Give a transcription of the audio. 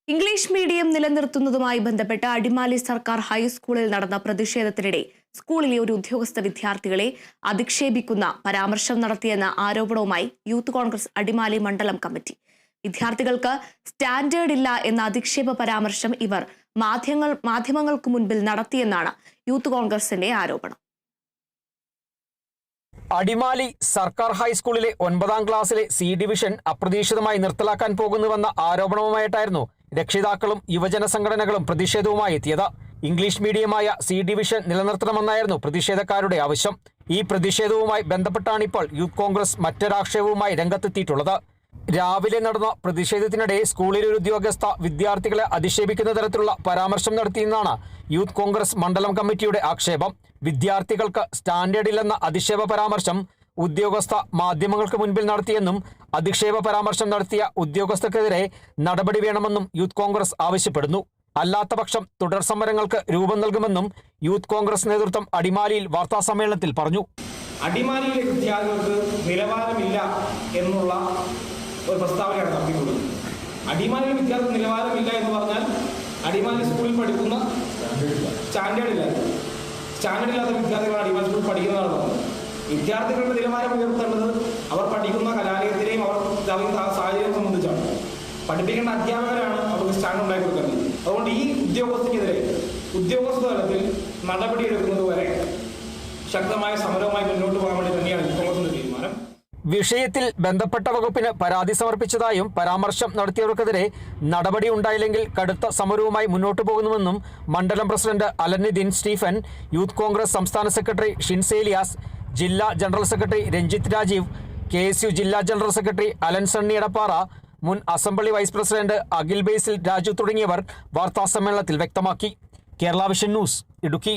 English medium നിലനിർത്തുന്നതുമായി ബന്ധപ്പെട്ട് അടിമാലി സർക്കാർ ഹൈസ്കൂളിൽ നടന്ന പ്രതിഷേധത്തിനിടെ സ്കൂളിലെ ഒരു ഉദ്യോഗസ്ഥ വിദ്യാർത്ഥികളെ അധിക്ഷേപിക്കുന്ന പരാമർശം നടത്തിയെന്ന ആരോപണവുമായി യൂത്ത് കോൺഗ്രസ് അടിമാലി മണ്ഡലം കമ്മിറ്റി. വിദ്യാർത്ഥികൾക്ക് സ്റ്റാൻഡേർഡ് ഇല്ല എന്ന അധിക്ഷേപ പരാമർശം ഇവർ മാധ്യമങ്ങൾക്ക് മുൻപിൽ നടത്തിയെന്നാണ് യൂത്ത് കോൺഗ്രസിന്റെ ആരോപണം. അടിമാലി സർക്കാർ ഹൈസ്കൂളിലെ 9ാം ക്ലാസ്സിലെ സി ഡിവിഷൻ അപ്രതീക്ഷിതമായി നിർത്തലാക്കാൻ പോകുന്നുവെന്ന ആരോപണവുമായിട്ടായിരുന്നു രക്ഷിതാക്കളും യുവജന സംഘടനകളും പ്രതിഷേധവുമായി എത്തിയത്. ഇംഗ്ലീഷ് മീഡിയമായ സി ഡിവിഷൻ നിലനിർത്തണമെന്നായിരുന്നു പ്രതിഷേധക്കാരുടെ ആവശ്യം. ഈ പ്രതിഷേധവുമായി ബന്ധപ്പെട്ടാണിപ്പോൾ യൂത്ത് കോൺഗ്രസ് മറ്റൊരാക്ഷേപവുമായി രംഗത്തെത്തിയിട്ടുള്ളത്. രാവിലെ നടന്ന പ്രതിഷേധത്തിനിടെ സ്കൂളിലെ ഒരു ഉദ്യോഗസ്ഥ വിദ്യാർത്ഥികളെ അധിക്ഷേപിക്കുന്ന തരത്തിലുള്ള പരാമർശം നടത്തിയെന്നാണ് യൂത്ത് കോൺഗ്രസ് മണ്ഡലം കമ്മിറ്റിയുടെ ആക്ഷേപം. വിദ്യാർത്ഥികൾക്ക് സ്റ്റാൻഡേർഡ് ഇല്ലെന്ന അധിക്ഷേപ പരാമർശം ഉദ്യോഗസ്ഥ മാധ്യമങ്ങൾക്ക് മുൻപിൽ നടത്തിയെന്നും അധിക്ഷേപ പരാമർശം നടത്തിയ ഉദ്യോഗസ്ഥർക്കെതിരെ നടപടി വേണമെന്നും യൂത്ത് കോൺഗ്രസ് ആവശ്യപ്പെടുന്നു. അല്ലാത്തപക്ഷം തുടർ സമരങ്ങൾക്ക് രൂപം നൽകുമെന്നും യൂത്ത് കോൺഗ്രസ് നേതൃത്വം അടിമാലിയിൽ വാർത്താസമ്മേളനത്തിൽ പറഞ്ഞു. അടിമാലിയിലെ വിദ്യാർത്ഥികൾക്ക് നിലവാരമില്ല എന്നുള്ള ഒരു പ്രസ്താവനയാണ് നടത്തിയിട്ടുള്ളത്. അടിമാലിയിലെ വിദ്യാർത്ഥി നിലവാരമില്ല എന്ന് പറഞ്ഞാൽ അടിമാലി സ്കൂളിൽ പഠിക്കുന്ന സ്റ്റാൻഡേർഡ് ഇല്ലാത്ത വിദ്യാർത്ഥികളാണ് അടിമാലി സ്കൂളിൽ പഠിക്കുന്നതാണ് പറഞ്ഞത്. വിദ്യാർത്ഥികളുടെ നിലവാരം ഉയർത്തേണ്ടത് അവർ പഠിക്കുന്ന കലാലയത്തിലെയും അവർ സാഹചര്യം സംബന്ധിച്ചാണ്. പഠിപ്പിക്കേണ്ട അധ്യാപകരാണ് അവർക്ക് സ്റ്റാൻഡ് ഉണ്ടാക്കി കൊടുക്കുന്നത്. അതുകൊണ്ട് ഈ ഉദ്യോഗസ്ഥക്കെതിരെ ഉദ്യോഗസ്ഥ തലത്തിൽ നടപടിയെടുക്കുന്നത് വരെ ശക്തമായ സമരവുമായി മുന്നോട്ട് പോകാൻ വേണ്ടി തന്നെയാണ് കോൺഗ്രസിന്റെ തീരുമാനം. വിഷയത്തിൽ ബന്ധപ്പെട്ട വകുപ്പിന് പരാതി സമർപ്പിച്ചതായും പരാമർശം നടത്തിയവർക്കെതിരെ നടപടി ഉണ്ടായില്ലെങ്കിൽ കടുത്ത സമരവുമായി മുന്നോട്ടു പോകുന്നുവെന്നും മണ്ഡലം പ്രസിഡന്റ് അലനുദ്ദീൻ സ്റ്റീഫൻ, യൂത്ത് കോൺഗ്രസ് സംസ്ഥാന സെക്രട്ടറി ഷിൻസ് ഏലിയാസ്, ജില്ലാ general secretary Ranjith Rajeev, KSU ജില്ലാ ജനറൽ സെക്രട്ടറി അലൻ സണ്ണി എടപ്പാറ, മുൻ assembly vice president Akhil Basil Raju തുടങ്ങിയവർ വാർത്താസമ്മേളനത്തിൽ വ്യക്തമാക്കി. Kerala vision news, Idukki.